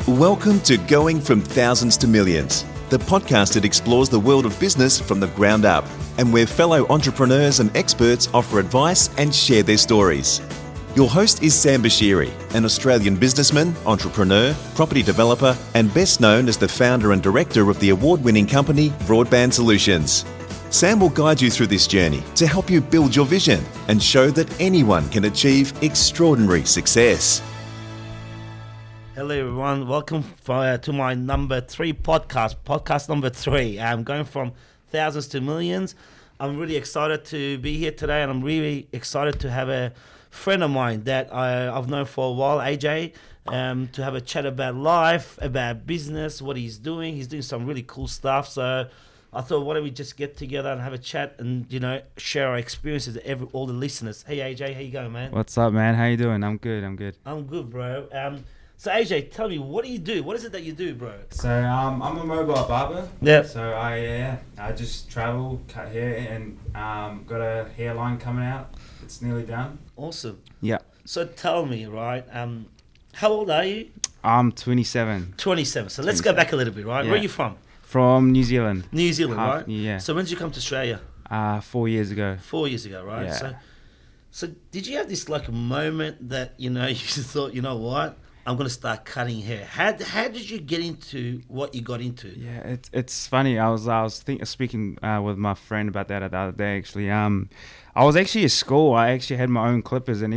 Welcome to Going From Thousands to Millions, the podcast that explores the world of business from the ground up and where fellow entrepreneurs and experts offer advice and share their stories. Your host is Sam Bashiry, an Australian businessman, entrepreneur, property developer, and best known as the founder and director of the award-winning company Broadband Solutions. Sam will guide you through this journey to help you build your vision and show that anyone can achieve extraordinary success. Hello everyone, welcome to my number 3 podcast number 3. I'm going from thousands to millions. I'm really excited to be here today, and I'm really excited to have a friend of mine that I've known for a while, AJ, to have a chat about life, about business, what he's doing. He's doing some really cool stuff, so I thought, why don't we just get together and have a chat and, share our experiences to all the listeners. Hey AJ, how you going, man? What's up, man? How you doing? I'm good. I'm good, bro. So AJ, tell me, what do you do? What is it that you do, bro? So I'm a mobile barber. Yeah. So I just travel, cut hair, and got a hairline coming out. It's nearly done. Awesome. Yeah. So tell me, right? How old are you? I'm 27. 27. So let's go back a little bit, right? Yeah. Where are you from? From New Zealand. New Zealand, right? Yeah. So when did you come to Australia? 4 years ago. 4 years ago, right? Yeah. So did you have this moment that you just thought, you know what? I'm gonna start cutting hair. How did you get into what you got into? Yeah, it's funny. I was speaking with my friend about that the other day. Actually, I was actually at school. I actually had my own clippers, and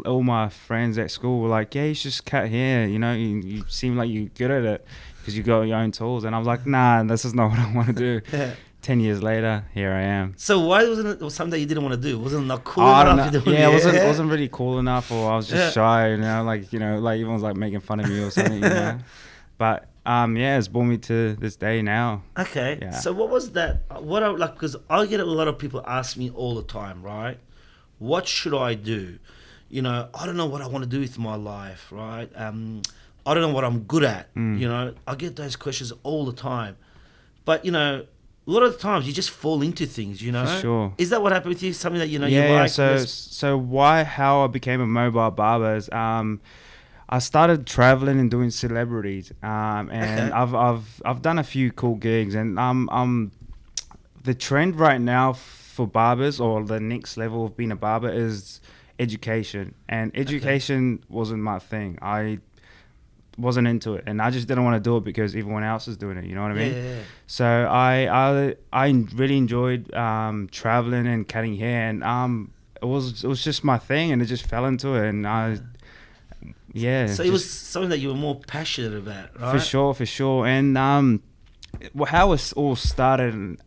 all my friends at school were like, "Yeah, you should just cut hair. You seem like you're good at it because you got your own tools." And I was like, "Nah, this is not what I want to do." 10 years later, here I am. So why wasn't it something that you didn't want to do? Wasn't it not cool enough? Yeah, it wasn't really cool enough, or I was just shy, like everyone's like making fun of me or something, But it's brought me to this day now. Okay. Yeah. So what was that? Because I get a lot of people ask me all the time, right? What should I do? I don't know what I want to do with my life, right? I don't know what I'm good at. I get those questions all the time. But a lot of the times you just fall into things, For sure. Is that what happened with you? Something that you like? Yeah. So how I became a mobile barber is I started traveling and doing celebrities, and I've done a few cool gigs, and the trend right now for barbers, or the next level of being a barber, is education, and education wasn't my thing. I wasn't into it, and I just didn't want to do it because everyone else is doing it, you know what I mean? Yeah. So I really enjoyed traveling and cutting hair, and it was just my thing, and it just fell into it, and So it was something that you were more passionate about, right? For sure. And how it all started, when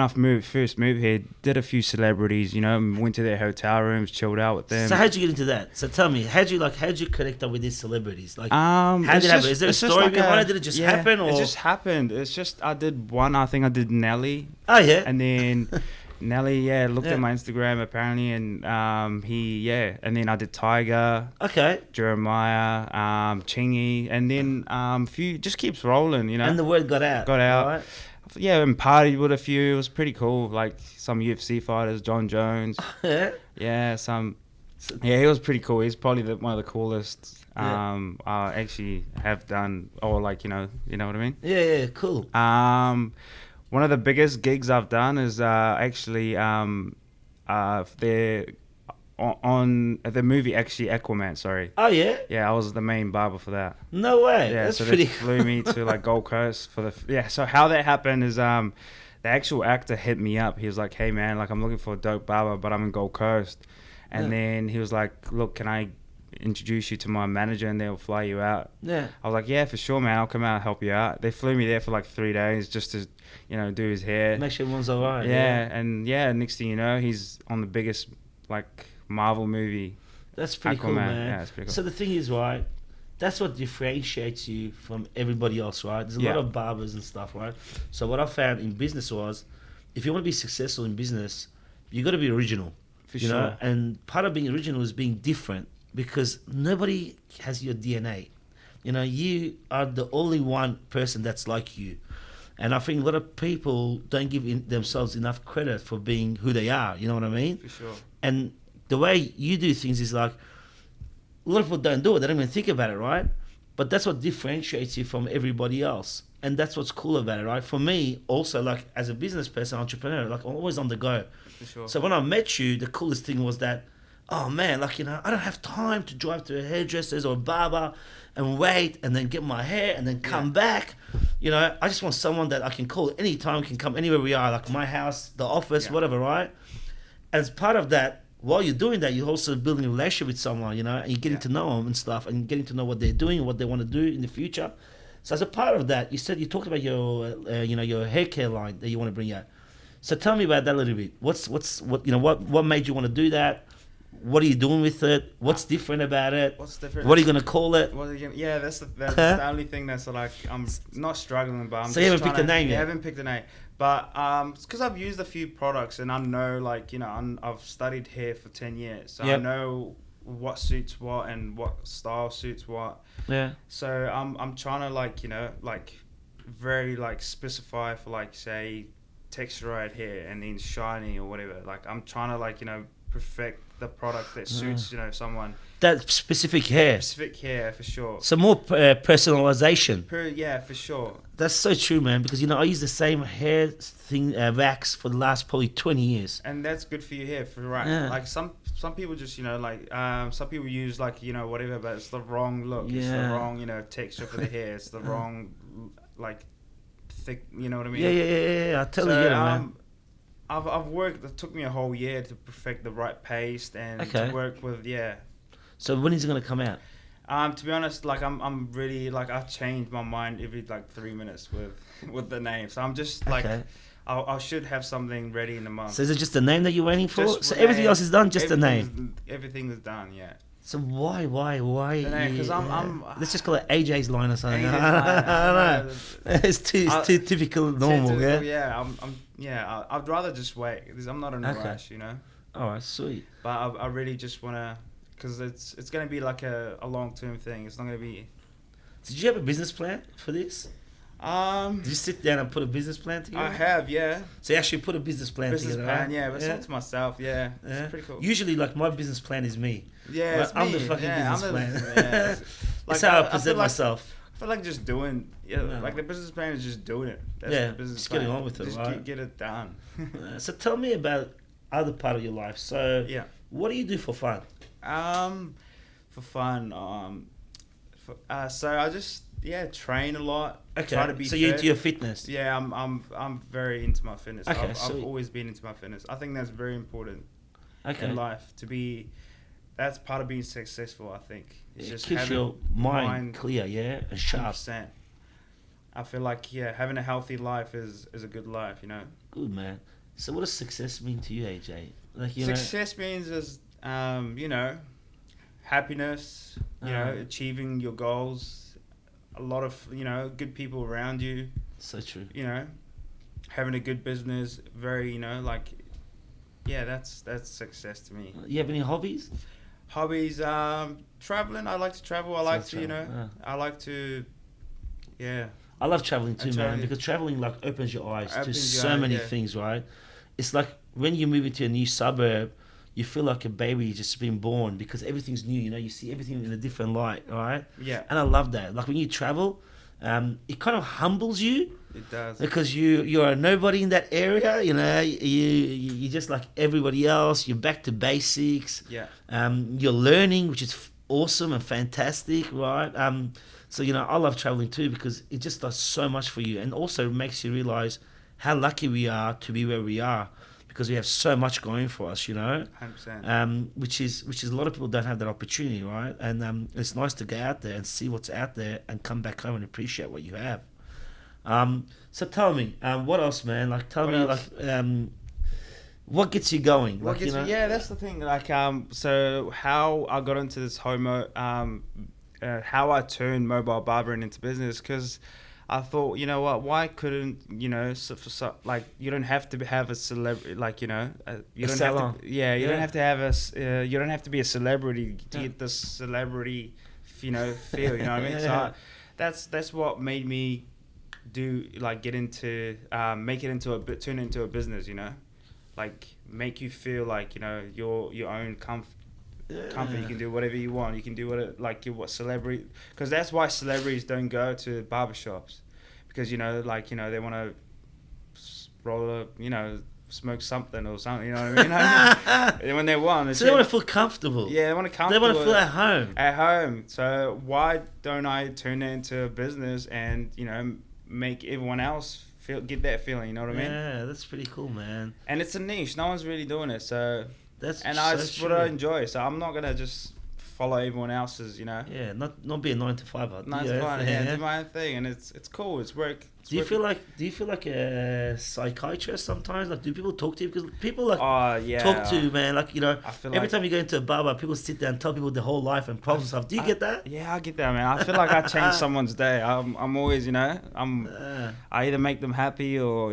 I first moved here, did a few celebrities, went to their hotel rooms, chilled out with them. So how'd you get into that? So tell me, how'd you connect up with these celebrities? Like, how did it happen? Is there a story behind it? Did it just happen? Or? It just happened. It's just, I think I did Nelly. Oh, yeah. And then Nelly, looked at my Instagram apparently, and and then I did Tiger. Okay. Jeremiah, Chingy, and then few, just keeps rolling, And the word got out. Right? Yeah, and partied with a few. It was pretty cool. Like some UFC fighters, Jon Jones. Yeah. Yeah, he was pretty cool. He's probably one of the coolest I actually have done, or you know what I mean? Yeah, cool. One of the biggest gigs I've done is actually on the movie, actually, Aquaman, sorry. Oh, yeah? Yeah, I was the main barber for that. No way. Yeah, That's so pretty they flew me to Gold Coast for so how that happened is the actual actor hit me up. He was like, "Hey man, I'm looking for a dope barber, but I'm in Gold Coast." And then he was like, "Look, can I introduce you to my manager and they'll fly you out?" Yeah. I was like, "Yeah, for sure, man. I'll come out and help you out." They flew me there for 3 days just to, do his hair. Make sure everyone's all right. Yeah, and next thing you know, he's on the biggest Marvel movie. That's pretty Aquaman. cool, man. Yeah, it's pretty cool. So the thing is, right, that's what differentiates you from everybody else, right? There's a lot of barbers and stuff, right? So what I found in business was, if you want to be successful in business, you got to be original. For sure. And part of being original is being different, because nobody has your DNA. You are the only one person that's like you. And I think a lot of people don't give themselves enough credit for being who they are. You know what I mean? For sure. And the way you do things is A lot of people don't do it. They don't even think about it, right? But that's what differentiates you from everybody else. And that's what's cool about it, right? For me, also, like, as a business person, entrepreneur, like, I'm always on the go. For sure. So when I met you, the coolest thing was that, oh, man, like, I don't have time to drive to a hairdresser's or a barber and wait and then get my hair and then come back. I just want someone that I can call anytime, can come anywhere we are, like my house, the office, whatever, right? As part of that, while you're doing that, you're also building a relationship with someone, and you're getting to know them and stuff, and getting to know what they're doing, what they want to do in the future. So as a part of that, you talked about your, your hair care line that you want to bring out. So tell me about that a little bit. What made you want to do that? What are you doing with it? What's different about it? What's different? What are you gonna call it? That's the only thing that's like I'm not struggling, but I'm. So you haven't picked a name yet? I haven't picked a name, but it's because I've used a few products and I know, I've studied hair for 10 years, so I know what suits what and what style suits what. Yeah. So I'm trying to very specify for say texturized hair and then shiny or whatever. Like I'm trying to perfect the product that suits someone. That specific hair. Specific hair, for sure. So more personalization. For sure. That's so true, man. Because I use the same hair thing wax for the last probably 20 years. And that's good for your hair, right? Yeah. Like some people just some people use whatever, but it's the wrong look. It's the wrong texture for the hair. It's the wrong thick. You know what I mean? Yeah. I totally get it, man. I've worked. It took me a whole year to perfect the right paste and to work with. So when is it gonna come out? To be honest, I'm really I change my mind every 3 minutes with the name. So I'm just I should have something ready in a month. So is it just the name that you're waiting for? Just so everything else is done, just the name. Everything is done, yeah. So why? Because I'm. Let's just call it AJ's line or something. I don't know. It's too typical, normal. Yeah. I'd rather just wait because I'm not in a rush, All right, sweet. But I really just wanna, because it's gonna be a long-term thing. It's not gonna be. Did you have a business plan for this? Did you sit down and put a business plan together? I have, yeah. So you actually put a business plan together, right? Yeah, but it's not to myself, yeah. It's pretty cool. Usually, my business plan is me. Yeah, it's I'm me. the fucking business plan. Yeah. That's how I present myself. I feel like just doing, the business plan is just doing it. That's the business just plan. getting on with it, just right? Get it done. So tell me about other part of your life. So what do you do for fun? For fun, so I just train a lot. Okay. Try to be so fit. you're into your fitness. Yeah, I'm very into my fitness. Okay, I've always been into my fitness. I think that's very important in life to be. That's part of being successful, I think. It's just keeps having your mind clear, and sharp. 100%. I feel like having a healthy life is a good life, Good, man. So what does success mean to you, AJ? Success means is happiness, achieving your goals, a lot of good people around you. So true. Having a good business, very that's success to me. You have any hobbies? Hobbies, traveling. I like to travel. I like to, I love traveling too, man, because traveling opens your eyes to so many things, right? It's like when you move into a new suburb, you feel like a baby just been born because everything's new. You see everything in a different light, right? Yeah. And I love that. Like when you travel, it kind of humbles you. It does. Because you're a nobody in that area, you're just like everybody else. You're back to basics. Yeah. You're learning, which is awesome and fantastic, right? So I love traveling too because it just does so much for you, and also makes you realize how lucky we are to be where we are because we have so much going for us, 100%. Which is a lot of people don't have that opportunity, right? And it's nice to go out there and see what's out there and come back home and appreciate what you have. So tell me, what else, man? What gets you going? That's the thing. So how I got into this how I turned mobile barbering into business, because I thought, why couldn't, you don't have to have a celebrity, you don't have to have you don't have to be a celebrity to get the celebrity, feel, you know what I mean? So that's what made me get into, make it into turn it into a business, make you feel like, your own comfort. You can do whatever you want. You can do what celebrity, because that's why celebrities don't go to barbershops, because they want to roll smoke something or something. You know what I mean? When they want, so they want to feel comfortable. Yeah, they want to They want to feel at home. At home. So why don't I turn it into a business and make everyone else get that feeling? You know what I mean? Yeah, that's pretty cool, man. And it's a niche. No one's really doing it. So that's so what I enjoy. So I'm not gonna just follow everyone else's. Yeah, not be a 9 to 5. 9 to 5. Yeah, do my own thing, and it's cool. It's work. Do you feel like a psychiatrist sometimes? Like, do people talk to you? Because people talk to, man. Like, I feel every time you go into a barber, people sit there and tell people their whole life and problems and stuff. Do you get that? Yeah, I get that, man. I feel like I change someone's day. I'm always, I either make them happy or,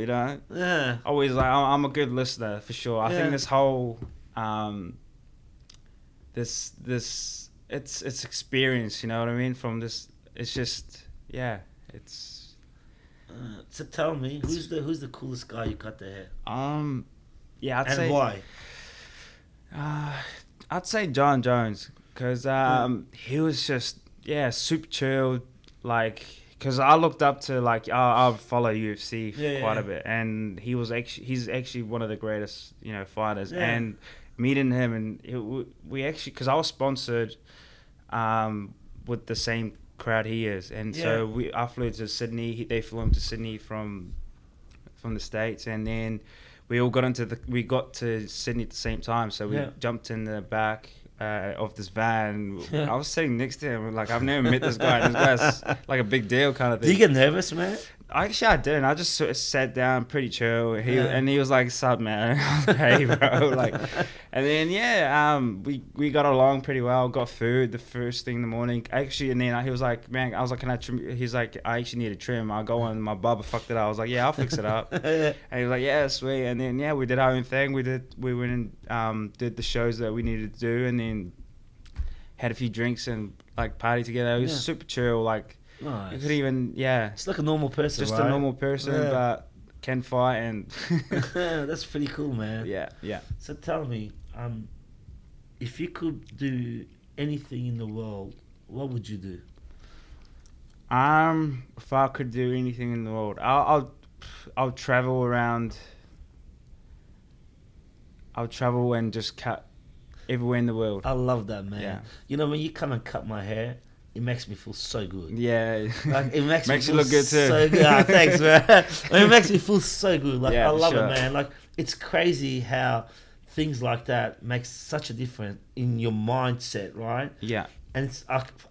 always like I'm a good listener for sure. I think this whole it's experience. You know what I mean? From this, it's just it's. So tell me, who's the coolest guy you cut their hair? I'd say why? I'd say Jon Jones, because he was just super chilled, like, because I looked up to, like, I follow UFC quite a bit, and he's actually one of the greatest fighters, and meeting him, and we actually, because I was sponsored with the same crowd he is, and so I flew to Sydney. They flew him to Sydney from the States, and then we all got to Sydney at the same time. So we jumped in the back of this van. I was sitting next to him, like, I've never met this guy. This guy's like a big deal kind of thing. Do you get nervous, man? Actually, I didn't. I just sort of sat down pretty chill. And he was like, "Sup, man?" I was like, "Hey, bro." Like, and then we got along pretty well. Got food the first thing in the morning. Actually, and then he was like, "Man," I was like, "Can I trim?" He's like, "I actually need a trim." I'll go on. My barber fucked it up. I was like, "Yeah, I'll fix it up." And he was like, "Yeah, sweet." And then we did our own thing. We went and did the shows that we needed to do, and then had a few drinks and like party together. It was super chill, like. Nice. You could even, it's like a normal person, just right? a normal person, but can fight, and that's pretty cool, man. Yeah. So tell me, if you could do anything in the world, what would you do? If I could do anything in the world, I'll travel around. I'll travel and just cut everywhere in the world. I love that, man. Yeah. When you come and cut my hair, it makes me feel so good. Yeah. Like, it makes you look good too. So good. Thanks, man. It makes me feel so good. Like, I love it, man. Like, it's crazy how things like that make such a difference in your mindset, right? Yeah. And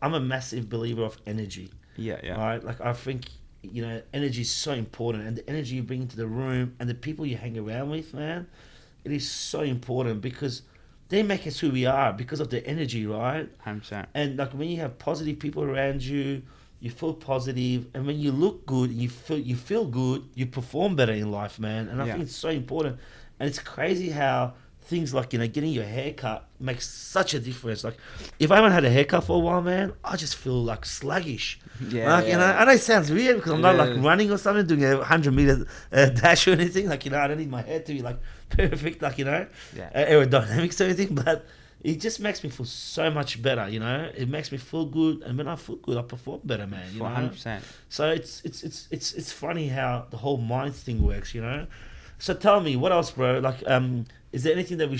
I'm a massive believer of energy. Yeah. Right? Like, I think, energy is so important. And the energy you bring into the room and the people you hang around with, man, it is so important, because they make us who we are because of their energy, right? 100%. And like, when you have positive people around you, you feel positive, and when you look good, you feel good, you perform better in life, man. And I think it's so important. And it's crazy how things like, getting your hair cut makes such a difference. Like, if I haven't had a haircut for a while, man, I just feel like sluggish. Yeah. I know it sounds weird because I'm not like running or something, doing a 100-meter dash or anything. Like, I don't need my hair to be like perfect, like, aerodynamics or anything, but it just makes me feel so much better. It makes me feel good, and when I feel good, I perform better, man. 100%. So it's funny how the whole mind thing works. So tell me, what else, bro? Like, is there anything that we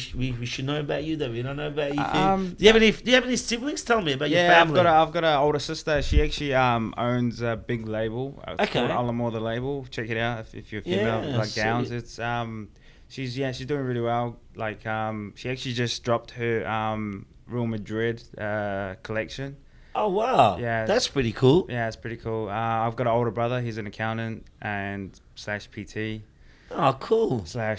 should know about you that we don't know about you? Do you have any siblings? Tell me about your family. I've got an older sister. She actually owns a big label. It's called Alamore the label. Check it out if you're female, like gowns. It's she's doing really well. Like, she actually just dropped her Real Madrid collection. Oh wow! Yeah, that's pretty cool. Yeah, it's pretty cool. I've got an older brother. He's an accountant and / PT. Oh, cool. / I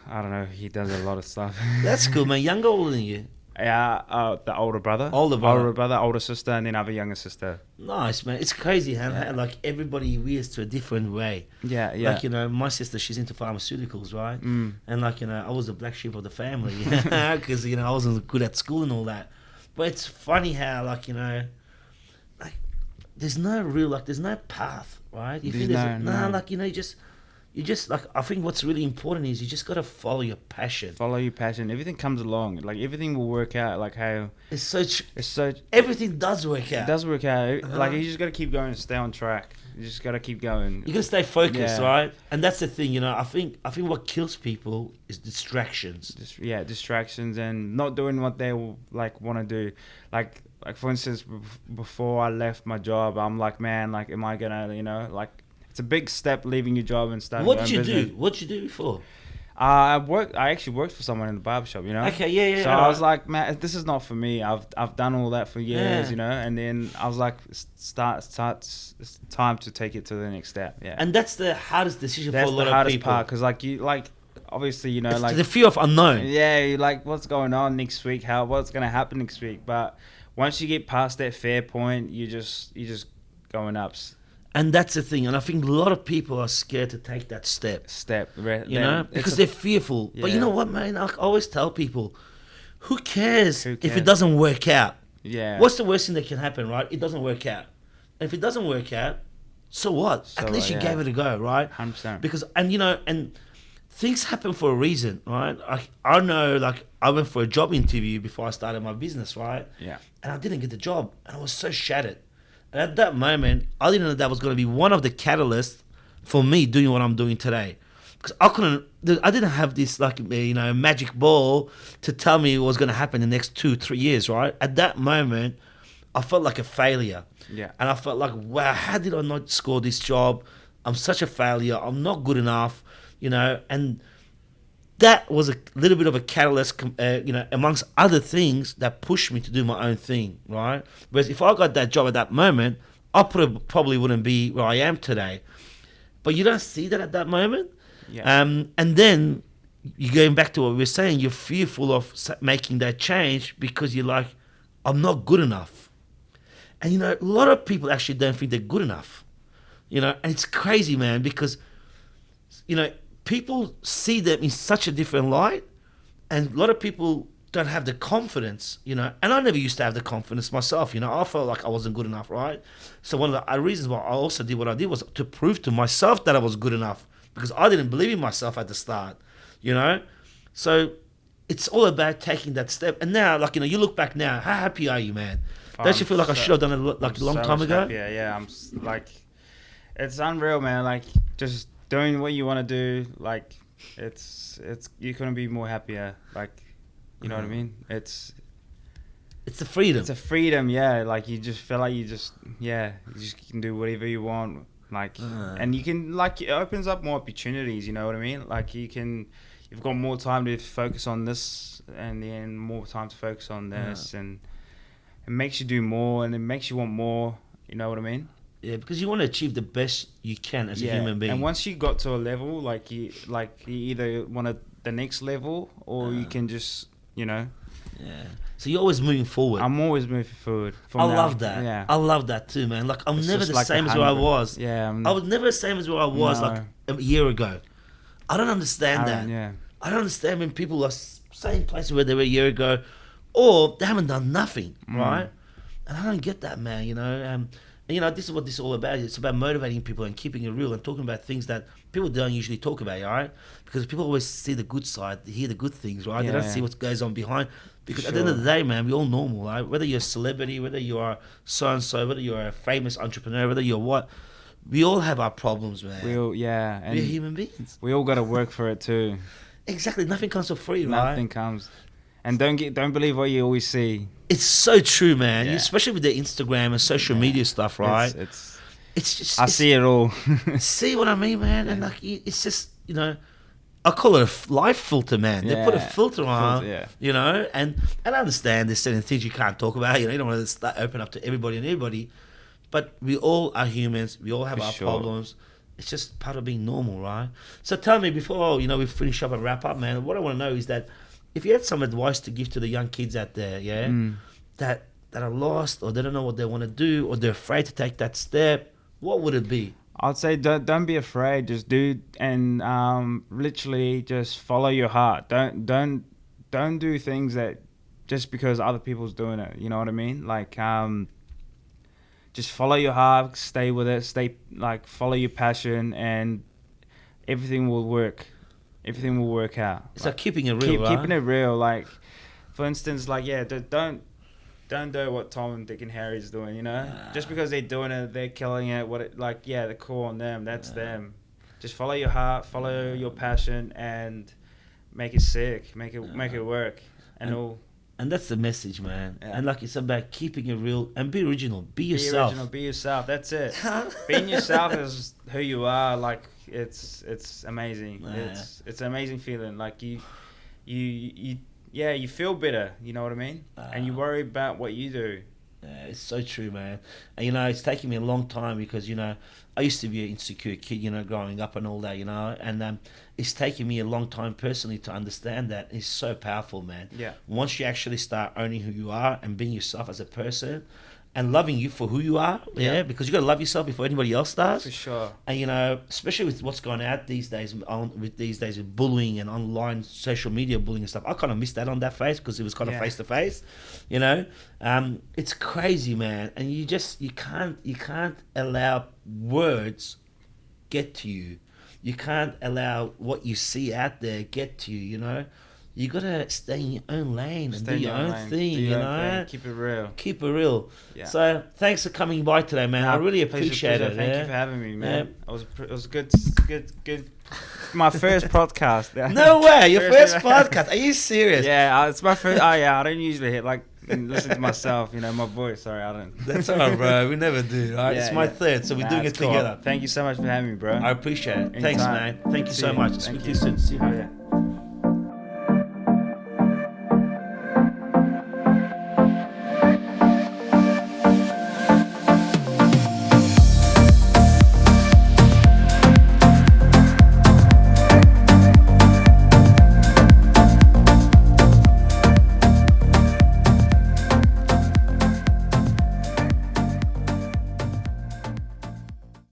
don't know. He does a lot of stuff. That's cool, man. Younger or older than you? Yeah, the older brother. Older sister, and then I have a younger sister. Nice, man. It's crazy how like everybody wears to a different way. Yeah. Like, my sister, she's into pharmaceuticals, right? And like, I was the black sheep of the family because I wasn't good at school and all that. But it's funny how like like there's no path, right? You think like you you just like, I think what's really important is you just got to follow your passion. Follow your passion. Everything comes along. Like everything will work out. Like how It's so everything does work out. it does work out. Like you just got to keep going and stay on track. You just got to keep going. You got to stay focused, Yeah. right? And that's the thing, you know. I think what kills people is distractions. Distractions and not doing what they like want to do. Like for instance, before I left my job, I'm like, man, like, am I gonna, you know, like, it's a big step leaving your job and starting What your did own you business. do? What did you do before? I actually worked for someone in the barbershop, you know. Okay, yeah. So I was like, man, this is not for me. I've done all that for years, Yeah. you know. And then I was like, it's time to take it to the next step. Yeah. And that's the hardest decision that's for a lot the of hardest people. part, because obviously, you know, It's like the fear of unknown. yeah, you're like, what's going on next week? What's gonna happen next week? But once you get past that fair point, you just going up. And that's the thing. And I think a lot of people are scared to take that step. You know, because they're fearful. But you Yeah. know what, man? I always tell people, who cares if cares? it doesn't work out? Yeah. What's the worst thing that can happen, right? It doesn't work out. And if it doesn't work out, so what? So At least what, you yeah. gave it a go, right? 100%. Because, and you know, and things happen for a reason, right? I know, like, I went for a job interview before I started my business, right? Yeah. And I didn't get the job. And I was so shattered. And at that moment, I didn't know that was going to be one of the catalysts for me doing what I'm doing today. Because I didn't have this, like, you know, magic ball to tell me what was going to happen in the next 2-3 years, right? At that moment, I felt like a failure. Yeah. And I felt like, wow, how did I not score this job? I'm such a failure. I'm not good enough, you know. And that was a little bit of a catalyst, you know, amongst other things that pushed me to do my own thing, right? Whereas if I got that job at that moment, I probably wouldn't be where I am today. But you don't see that at that moment. Yeah. And then you're going back to what we were saying, you're fearful of making that change because you're like, I'm not good enough. And, you know, a lot of people actually don't think they're good enough, you know, and it's crazy, man, because, you know, people see them in such a different light, and a lot of people don't have the confidence, you know, and I never used to have the confidence myself, you know. I felt like I wasn't good enough, right? So one of the reasons why I also did what I did was to prove to myself that I was good enough, because I didn't believe in myself at the start, you know. So it's all about taking that step. And now, like, you know, you look back now, how happy are you, man? Don't you feel like I should have done it like a long time ago? Yeah. Like, it's unreal, man. Like, just doing what you want to do, like, it's you couldn't be more happier. Like, you know what I mean? It's the freedom. It's a freedom, yeah. Like, you just feel like you just can do whatever you want. Like, and you can, like, it opens up more opportunities, you know what I mean? Like, you've got more time to focus on this, and then more time to focus on this, and it makes you do more, and it makes you want more, you know what I mean? Yeah, because you want to achieve the best you can as a human being. And once you got to a level, like you either want the next level, or you can just, you know. Yeah. So you're always moving forward. I'm always moving forward. I love that. Yeah. I love that too, man. Like, I'm It's never just the like same the as where I hunger. was. Yeah. I was never the same as where I was like a year ago. I don't understand that. Yeah. I don't understand when people are same place where they were a year ago, or they haven't done nothing, right? And I don't get that, man. You know, and you know, this is what this is all about. It's about motivating people and keeping it real and talking about things that people don't usually talk about, all right? Because people always see the good side, they hear the good things, right? They don't see what goes on behind. Because at the end of the day, man, we're all normal, right? Whether you're a celebrity, whether you are so-and-so, whether you're a famous entrepreneur, whether you're what, we all have our problems, man. And we're human beings. We all got to work for it too. Exactly. Nothing comes for free, right? Nothing comes. And don't believe what you always see. It's so true, man. Yeah. Especially with the Instagram and social media stuff, right? It's just I see it all. See what I mean, man? And like, it's just, you know, I call it a life filter, man. They put a filter on, you know, and I understand there's certain things you can't talk about. You know, you don't want to start open up to everybody and everybody, but we all are humans. We all have our problems. It's just part of being normal, right? So tell me, before, you know, we finish up and wrap up, man, what I want to know is that if you had some advice to give to the young kids out there, that are lost, or they don't know what they want to do, or they're afraid to take that step, what would it be? I'd say don't be afraid. Just do, and literally just follow your heart. Don't do things that just because other people's doing it. You know what I mean? Like, just follow your heart. Stay with it. Follow your passion, and everything will work. Everything will work out. So keeping it real, right? Keeping it real. Like, for instance, like, yeah, don't do what Tom and Dick and Harry's doing, you know? Just because they're doing it, they're killing it, they're cool on them, that's them. Just follow your heart, follow your passion, and make it sick, make it work. And that's the message, man. Yeah. And like, it's about keeping it real and be original. Be yourself. Be yourself, that's it. Being yourself is who you are, like, it's amazing. Yeah. It's an amazing feeling. Like, you feel better, you know what I mean? And you worry about what you do. Yeah, it's so true, man. And, you know, it's taken me a long time because, you know, I used to be an insecure kid, you know, growing up and all that, you know, and it's taken me a long time personally to understand that. It's so powerful, man. Yeah. Once you actually start owning who you are and being yourself as a person and loving you for who you are, because you got to love yourself before anybody else does. For sure. And, you know, especially with what's going out these days, with bullying and online social media bullying and stuff, I kind of missed that on that phase because it was kind of face to face, you know. It's crazy, man, and you can't allow words get to you. You can't allow what you see out there get to you. You know, you gotta stay in your own lane and do your own thing. You know, keep it real. Keep it real. Yeah. So thanks for coming by today, man. I really appreciate it. Thank you for having me, man. It was good. My first podcast. No way, your first podcast? Are you serious? Yeah, it's my first. Oh yeah, I don't usually hit and listen to myself. You know, my voice. Sorry, I don't. That's all right, bro. We never do. Right? It's my third, so we're doing it together. Thank you so much for having me, bro. I appreciate it. Anytime. Thanks, man. Thank you so much. Speak to you soon. See you. Oh, yeah.